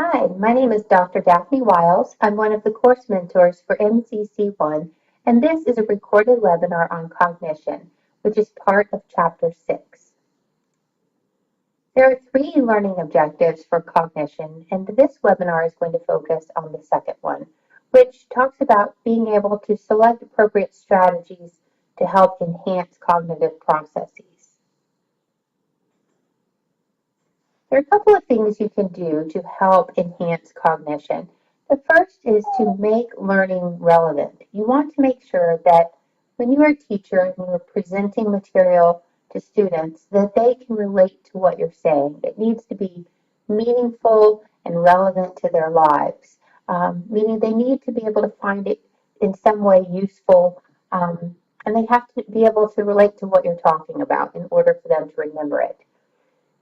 Hi, my name is Dr. Daphne Wiles. I'm one of the course mentors for MCC1, and this is a recorded webinar on cognition, which is part of Chapter 6. There are 3 learning objectives for cognition, and this webinar is going to focus on the second one, which talks about being able to select appropriate strategies to help enhance cognitive processes. There are a couple of things you can do to help enhance cognition. The first is to make learning relevant. You want to make sure that when you are a teacher and you're presenting material to students, that they can relate to what you're saying. It needs to be meaningful and relevant to their lives, meaning they need to be able to find it in some way useful, and they have to be able to relate to what you're talking about in order for them to remember it.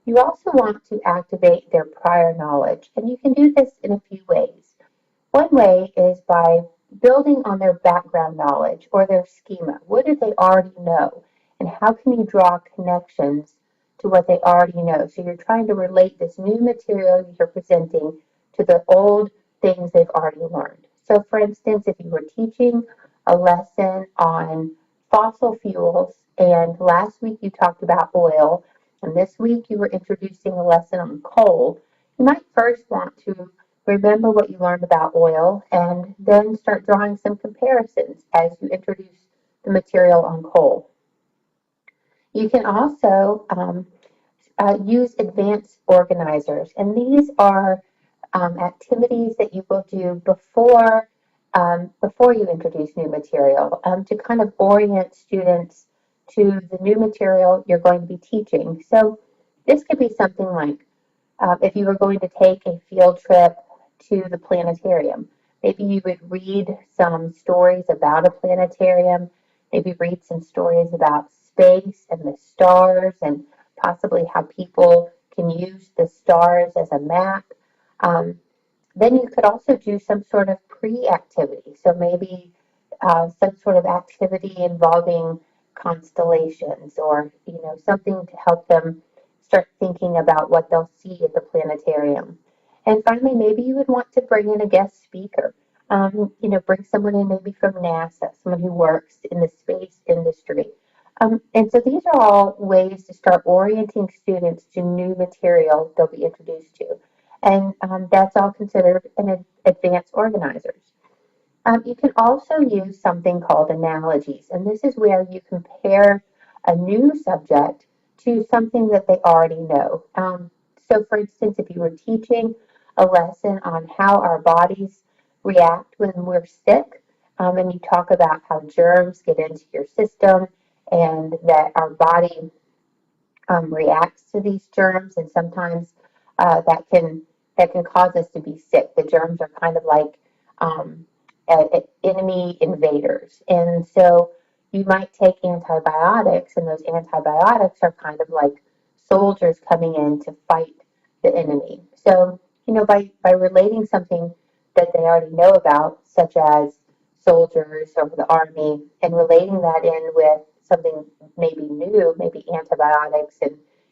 You also want to activate their prior knowledge, and you can do this in a few ways. One way is by building on their background knowledge or their schema. What do they already know? And how can you draw connections to what they already know? So you're trying to relate this new material you're presenting to the old things they've already learned. So for instance, if you were teaching a lesson on fossil fuels and last week you talked about oil, and this week you were introducing a lesson on coal, you might first want to remember what you learned about oil and then start drawing some comparisons as you introduce the material on coal. You can also use advanced organizers, and these are activities that you will do before you introduce new material to kind of orient students to the new material you're going to be teaching. So this could be something like if you were going to take a field trip to the planetarium, maybe you would read some stories about a planetarium, maybe read some stories about space and the stars and possibly how people can use the stars as a map. Um, then you could also do some sort of pre-activity. So maybe some sort of activity involving constellations or, something to help them start thinking about what they'll see at the planetarium. And finally, maybe you would want to bring in a guest speaker. Bring someone in maybe from NASA, someone who works in the space industry. And so these are all ways to start orienting students to new material they'll be introduced to. And that's all considered an advanced organizers. You can also use something called analogies, and this is where you compare a new subject to something that they already know. So, for instance, if you were teaching a lesson on how our bodies react when we're sick, and you talk about how germs get into your system and that our body reacts to these germs, and sometimes that can cause us to be sick. The germs are kind of like enemy invaders, and so you might take antibiotics, and those antibiotics are kind of like soldiers coming in to fight the enemy. So by relating something that they already know about, such as soldiers or the army, and relating that in with something maybe new, maybe antibiotics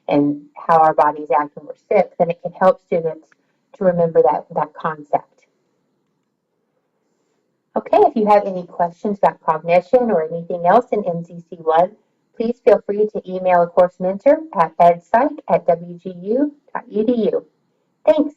and how our bodies act when we're sick, then it can help students to remember that concept. Okay, if you have any questions about cognition or anything else in MCC1, please feel free to email a course mentor at edpsych@wgu.edu. Thanks.